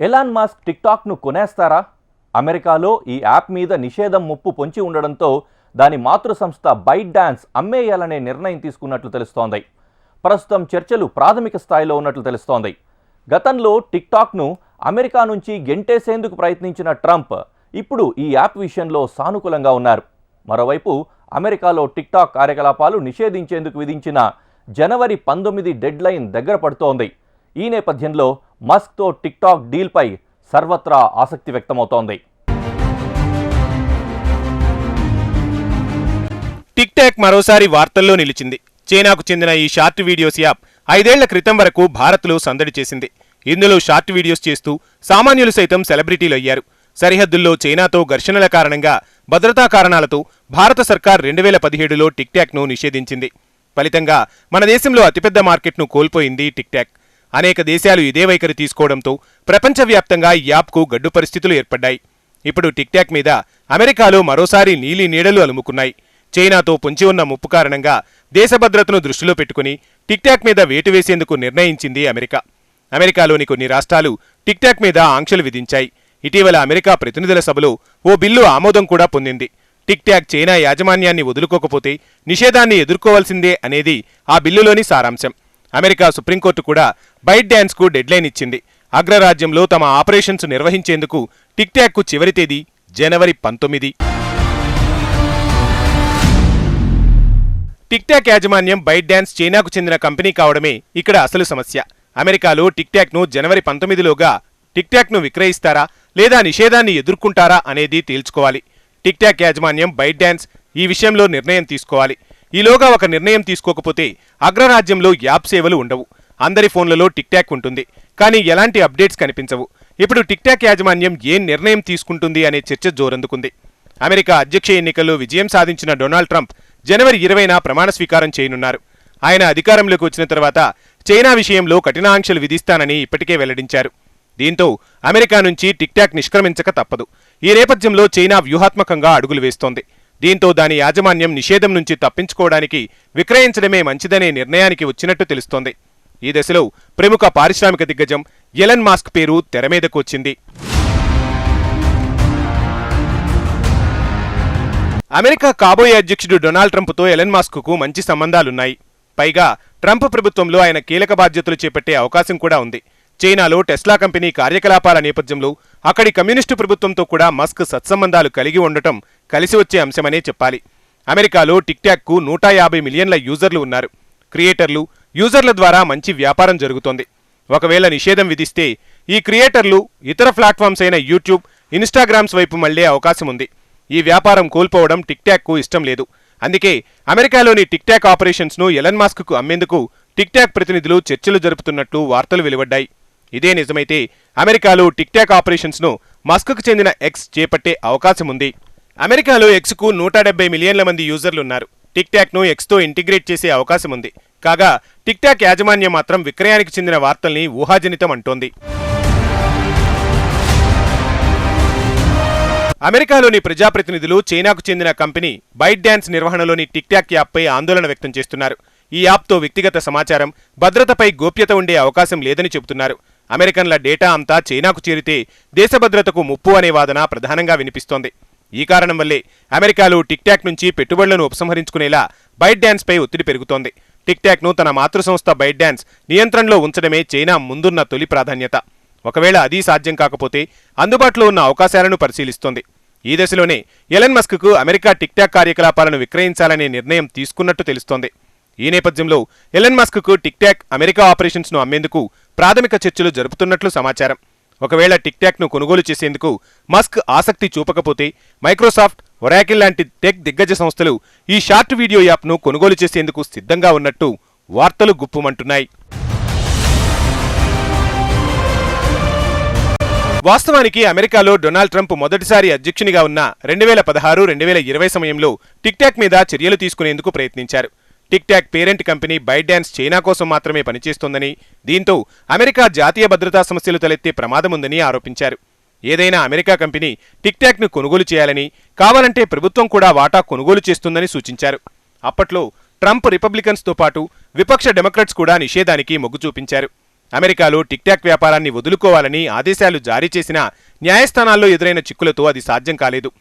Elon Musk టిక్టాక్ను కొనేస్తారా? అమెరికాలో ఈ app మీద నిషేధం ముప్పు పొంచి ఉండడంతో దాని మాతృ సంస్థ బైట్ డాన్స్ అమ్మేయాలనే నిర్ణయం తీసుకున్నట్లు తెలుస్తోంది. ప్రస్తుతం చర్చలు ప్రాథమిక స్థాయిలో ఉన్నట్లు తెలుస్తోంది. గతంలో టిక్టాక్ను అమెరికా నుంచి గెంటేసేందుకు ప్రయత్నించిన ట్రంప్ ఇప్పుడు ఈ యాప్ విషయంలో సానుకూలంగా ఉన్నారు. మరోవైపు అమెరికాలో టిక్టాక్ కార్యకలాపాలు నిషేధించేందుకు విధించిన జనవరి 19 డెడ్ లైన్ దగ్గర పడుతోంది. ఈ నేపథ్యంలో మస్క్తో టిక్టాక్ డీల్పై సర్వత్రా ఆసక్తి వ్యక్తమవుతోంది. టిక్టాక్ మరోసారి వార్తల్లో నిలిచింది. చైనాకు చెందిన ఈ షార్ట్ వీడియోస్ యాప్ 5 ఏళ్ల క్రితం వరకు భారత్లో సందడి చేసింది. ఇందులో షార్ట్ వీడియోస్ చేస్తూ సామాన్యులు సైతం సెలబ్రిటీలు అయ్యారు. సరిహద్దుల్లో చైనాతో ఘర్షణల కారణంగా భద్రతా కారణాలతో భారత సర్కార్ 2017లో టిక్టాక్ను నిషేధించింది. ఫలితంగా మన దేశంలో అతిపెద్ద మార్కెట్ను కోల్పోయింది టిక్టాక్. అనేక దేశాలు ఇదే వైఖరి తీసుకోవడంతో ప్రపంచవ్యాప్తంగా ఈ యాప్కు గడ్డు పరిస్థితులు ఏర్పడ్డాయి. ఇప్పుడు టిక్టాక్ మీద అమెరికాలో మరోసారి నీలి నీడలు అలుముకున్నాయి. చైనాతో పొంచి ఉన్న ముప్పు కారణంగా దేశ భద్రతను దృష్టిలో పెట్టుకుని టిక్టాక్ మీద వేటు వేసేందుకు నిర్ణయించింది అమెరికా. అమెరికాలోని కొన్ని రాష్ట్రాలు టిక్టాక్ మీద ఆంక్షలు విధించాయి. ఇటీవల అమెరికా ప్రతినిధుల సభలో ఓ బిల్లు ఆమోదం కూడా పొందింది. టిక్టాక్ చైనా యాజమాన్యాన్ని వదులుకోకపోతే నిషేధాన్ని ఎదుర్కోవాల్సిందే అనేది ఆ బిల్లులోని సారాంశం. అమెరికా సుప్రీంకోర్టు కూడా బైట్ డాన్స్కు డెడ్లైన్ ఇచ్చింది. అగ్రరాజ్యంలో తమ ఆపరేషన్స్ నిర్వహించేందుకు టిక్టాక్కు చివరి తేదీ జనవరి 19. టిక్టాక్ యాజమాన్యం బైట్ డాన్స్ చైనాకు చెందిన కంపెనీ కావడమే ఇక్కడ అసలు సమస్య. అమెరికాలో టిక్టాక్ను జనవరి 19లోగా టిక్టాక్ను విక్రయిస్తారా లేదా నిషేధాన్ని ఎదుర్కొంటారా అనేది తేల్చుకోవాలి. టిక్టాక్ యాజమాన్యం బైట్ డాన్స్ ఈ విషయంలో నిర్ణయం తీసుకోవాలి. ఈలోగా ఒక నిర్ణయం తీసుకోకపోతే అగ్రరాజ్యంలో యాప్ సేవలు ఉండవు. అందరి ఫోన్లలో టిక్టాక్ ఉంటుంది, కానీ ఎలాంటి అప్డేట్స్ కనిపించవు. ఇప్పుడు టిక్టాక్ యాజమాన్యం ఏం నిర్ణయం తీసుకుంటుంది అనే చర్చ జోరందుకుంది. అమెరికా అధ్యక్ష ఎన్నికల్లో విజయం సాధించిన డొనాల్డ్ ట్రంప్ జనవరి 20న ప్రమాణ స్వీకారం చేయనున్నారు. ఆయన అధికారంలోకి వచ్చిన తర్వాత చైనా విషయంలో కఠిన ఆంక్షలు విధిస్తానని ఇప్పటికే వెల్లడించారు. దీంతో అమెరికా నుంచి టిక్టాక్ నిష్క్రమించక తప్పదు. ఈ నేపథ్యంలో చైనా వ్యూహాత్మకంగా అడుగులు వేస్తోంది. దీంతో దాని యాజమాన్యం నిషేధం నుంచి తప్పించుకోవడానికి విక్రయించడమే మంచిదనే నిర్ణయానికి వచ్చినట్టు తెలుస్తోంది. ఈ దశలో ప్రముఖ పారిశ్రామిక దిగ్గజం ఎలన్ మస్క్ పేరు తెరమీదకు వచ్చింది. అమెరికా కాబోయే అధ్యక్షుడు డొనాల్డ్ ట్రంప్తో ఎలన్ మస్క్కు మంచి సంబంధాలున్నాయి. పైగా ట్రంప్ ప్రభుత్వంలో ఆయన కీలక బాధ్యతలు చేపట్టే అవకాశం కూడా ఉంది. చైనాలో టెస్లా కంపెనీ కార్యకలాపాల నేపథ్యంలో అక్కడి కమ్యూనిస్టు ప్రభుత్వంతో కూడా మస్క్ సత్సంబంధాలు కలిగి ఉండటం కలిసి వచ్చే అంశమనే చెప్పాలి. అమెరికాలో టిక్టాక్కు 150 మిలియన్ల యూజర్లు ఉన్నారు. క్రియేటర్లు, యూజర్ల ద్వారా మంచి వ్యాపారం జరుగుతోంది. ఒకవేళ నిషేధం విధిస్తే ఈ క్రియేటర్లు ఇతర ప్లాట్ఫామ్స్ అయిన యూట్యూబ్, ఇన్స్టాగ్రామ్స్ వైపు మళ్లే అవకాశం ఉంది. ఈ వ్యాపారం కోల్పోవడం టిక్టాక్కు ఇష్టం లేదు. అందుకే అమెరికాలోని టిక్టాక్ ఆపరేషన్స్ను ఎలన్ మస్క్కు అమ్మేందుకు టిక్టాక్ ప్రతినిధులు చర్చలు జరుపుతున్నట్లు వార్తలు వెలువడ్డాయి. ఇదే నిజమైతే అమెరికాలో టిక్టాక్ ఆపరేషన్స్ను మస్క్కు చెందిన ఎక్స్ చేపట్టే అవకాశం ఉంది. అమెరికాలో ఎక్స్కు 170 మిలియన్ల మంది యూజర్లున్నారు. టిక్టాక్ను ఎక్స్తో ఇంటిగ్రేట్ చేసే అవకాశం ఉంది. కాగా టిక్టాక్ యాజమాన్యం మాత్రం విక్రయానికి చెందిన వార్తల్ని ఊహాజనితం అంటోంది. అమెరికాలోని ప్రజాప్రతినిధులు చైనాకు చెందిన కంపెనీ బైట్ డాన్స్ నిర్వహణలోని టిక్టాక్ యాప్పై ఆందోళన వ్యక్తం చేస్తున్నారు. ఈ యాప్తో వ్యక్తిగత సమాచారం, భద్రతపై గోప్యత ఉండే అవకాశం లేదని చెబుతున్నారు. అమెరికన్ల డేటా అంతా చైనాకు చేరితే దేశ భద్రతకు ముప్పు అనే వాదన ప్రధానంగా వినిపిస్తోంది. ఈ కారణం వల్లే అమెరికాలో టిక్టాక్ నుంచి పెట్టుబడులను ఉపసంహరించుకునేలా బైట్ డాన్స్పై ఒత్తిడి పెరుగుతోంది. టిక్టాక్ను తన మాతృ సంస్థ బైట్ డాన్స్ నియంత్రణలో ఉంచడమే చైనా ముందున్న తొలి ప్రాధాన్యత. ఒకవేళ అది సాధ్యం కాకపోతే అందుబాటులో ఉన్న అవకాశాలను పరిశీలిస్తోంది. ఈ దశలోనే ఎలన్ మస్క్కు అమెరికా టిక్టాక్ కార్యకలాపాలను విక్రయించాలనే నిర్ణయం తీసుకున్నట్టు తెలుస్తోంది. ఈ నేపథ్యంలో ఎలన్ మస్క్కు టిక్టాక్ అమెరికా ఆపరేషన్స్ను అమ్మేందుకు ప్రాథమిక చర్చలు జరుపుతున్నట్లు సమాచారం. ఒకవేళ టిక్టాక్ను కొనుగోలు చేసేందుకు మస్క్ ఆసక్తి చూపకపోతే మైక్రోసాఫ్ట్, ఒరాకిల్ లాంటి టెక్ దిగ్గజ సంస్థలు ఈ షార్ట్ వీడియో యాప్ను కొనుగోలు చేసేందుకు సిద్ధంగా ఉన్నట్టు వార్తలు గుప్పుమంటున్నాయి. వాస్తవానికి అమెరికాలో డొనాల్డ్ ట్రంప్ మొదటిసారి అధ్యక్షునిగా ఉన్న 2016-2020 సమయంలో టిక్టాక్ మీద చర్యలు తీసుకునేందుకు ప్రయత్నించారు. TikTok parent company ByteDance China కోసం మాత్రమే పనిచేస్తోందని, దీంతో అమెరికా జాతీయ భద్రతా సమస్యలు తలెత్తే ప్రమాదముందని ఆరోపించారు. ఏదైనా అమెరికా కంపెనీ టిక్టాక్ను కొనుగోలు చేయాలని, కావాలంటే ప్రభుత్వం కూడా వాటా కొనుగోలు చేస్తుందని సూచించారు. అప్పట్లో ట్రంప్ రిపబ్లికన్స్తో పాటు విపక్ష డెమోక్రాట్స్ కూడా నిషేధానికి మొగ్గు చూపించారు. అమెరికాలో టిక్టాక్ వ్యాపారాన్ని వదులుకోవాలని ఆదేశాలు జారీ చేసిన న్యాయస్థానాల్లో ఎదురైన చిక్కులతో అది సాధ్యం కాలేదు.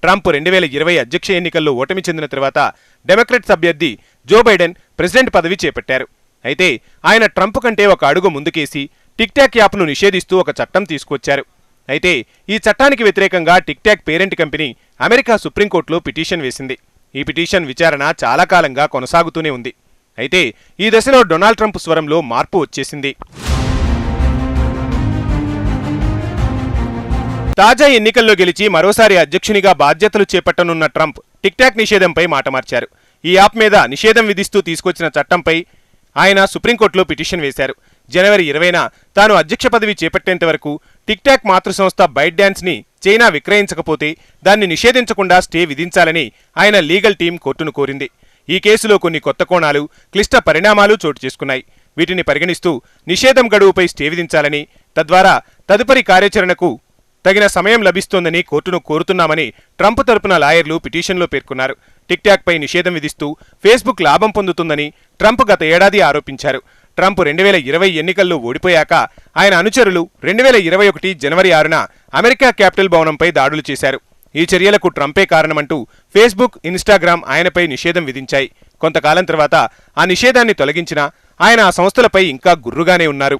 ట్రంప్ 2020 అధ్యక్ష ఎన్నికల్లో ఓటమి చెందిన తర్వాత డెమోక్రాట్స్ అభ్యర్థి జో బైడెన్ ప్రెసిడెంట్ పదవి చేపట్టారు. అయితే ఆయన ట్రంప్ కంటే ఒక అడుగు ముందుకేసి టిక్టాక్ యాప్ను నిషేధిస్తూ ఒక చట్టం తీసుకొచ్చారు. అయితే ఈ చట్టానికి వ్యతిరేకంగా టిక్టాక్ పేరెంట్ కంపెనీ అమెరికా సుప్రీంకోర్టులో పిటిషన్ వేసింది. ఈ పిటిషన్ విచారణ చాలా కాలంగా కొనసాగుతూనే ఉంది. అయితే ఈ దశలో డొనాల్డ్ ట్రంప్ స్వరంలో మార్పు వచ్చేసింది. తాజా ఎన్నికల్లో గెలిచి మరోసారి అధ్యక్షునిగా బాధ్యతలు చేపట్టనున్న ట్రంప్ టిక్టాక్ నిషేధంపై మాట మార్చారు. ఈ యాప్ మీద నిషేధం విధిస్తూ తీసుకొచ్చిన చట్టంపై ఆయన సుప్రీంకోర్టులో పిటిషన్ వేశారు. జనవరి 20న తాను అధ్యక్ష పదవి చేపట్టేంత వరకు టిక్టాక్ మాతృసంస్థ బైట్ డాన్స్ ని చైనా విక్రయించకపోతే దాన్ని నిషేధించకుండా స్టే విధించాలని ఆయన లీగల్ టీం కోర్టును కోరింది. ఈ కేసులో కొన్ని కొత్త కోణాలు, క్లిష్ట పరిణామాలు చోటు చేసుకున్నాయి. వీటిని పరిగణిస్తూ నిషేధం గడువుపై స్టే విధించాలని, తద్వారా తదుపరి కార్యాచరణకు తగిన సమయం లభిస్తోందని కోర్టును కోరుతున్నామని ట్రంప్ తరపున లాయర్లు పిటిషన్లో పేర్కొన్నారు. టిక్టాక్ పై నిషేధం విధిస్తూ ఫేస్బుక్ లాభం పొందుతుందని ట్రంప్ గత ఏడాది ఆరోపించారు. ట్రంప్ 2020 ఎన్నికల్లో ఓడిపోయాక ఆయన అనుచరులు 2021 జనవరి 6న అమెరికా క్యాపిటల్ భవనంపై దాడులు చేశారు. ఈ చర్యలకు ట్రంపే కారణమంటూ ఫేస్బుక్, ఇన్స్టాగ్రామ్ ఆయనపై నిషేధం విధించాయి. కొంతకాలం తర్వాత ఆ నిషేధాన్ని తొలగించినా ఆయన ఆ సంస్థలపై ఇంకా గుర్రుగానే ఉన్నారు.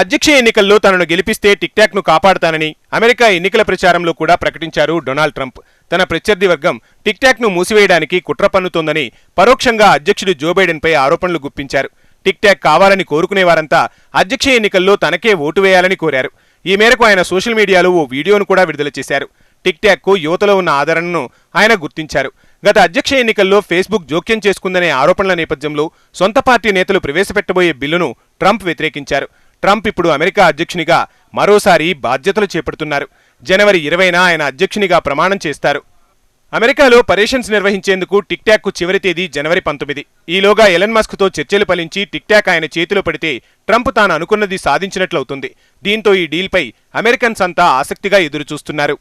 అధ్యక్ష ఎన్నికల్లో తనను గెలిపిస్తే టిక్టాక్ను కాపాడతానని అమెరికా ఎన్నికల ప్రచారంలో కూడా ప్రకటించారు డొనాల్డ్ ట్రంప్. తన ప్రత్యర్థి వర్గం టిక్టాక్ను మూసివేయడానికి కుట్ర పన్నుతోందని పరోక్షంగా అధ్యక్షుడు జో బైడెన్పై ఆరోపణలు గుప్పించారు. టిక్టాక్ కావాలని కోరుకునేవారంతా అధ్యక్ష ఎన్నికల్లో తనకే ఓటు వేయాలని కోరారు. ఈ మేరకు ఆయన సోషల్ మీడియాలో ఓ వీడియోను కూడా విడుదల చేశారు. టిక్టాక్కు యువతలో ఉన్న ఆదరణను ఆయన గుర్తించారు. గత అధ్యక్ష ఎన్నికల్లో ఫేస్బుక్ జోక్యం చేసుకుందనే ఆరోపణల నేపథ్యంలో సొంత పార్టీ నేతలు ప్రవేశపెట్టబోయే బిల్లును ట్రంప్ వ్యతిరేకించారు. ట్రంప్ ఇప్పుడు అమెరికా అధ్యక్షునిగా మరోసారి బాధ్యతలు చేపడుతున్నారు. జనవరి 20న ఆయన అధ్యక్షునిగా ప్రమాణం చేస్తారు. అమెరికాలో పర్యటన్స్ నిర్వహించేందుకు టిక్టాక్కు చివరి తేదీ జనవరి 19. ఈలోగా ఎలన్ మస్క్తో చర్చలు ఫలించి టిక్టాక్ ఆయన చేతిలో పడితే ట్రంప్ తాను అనుకున్నది సాధించినట్లవుతుంది. దీంతో ఈ డీల్పై అమెరికన్స్ అంతా ఆసక్తిగా ఎదురుచూస్తున్నారు.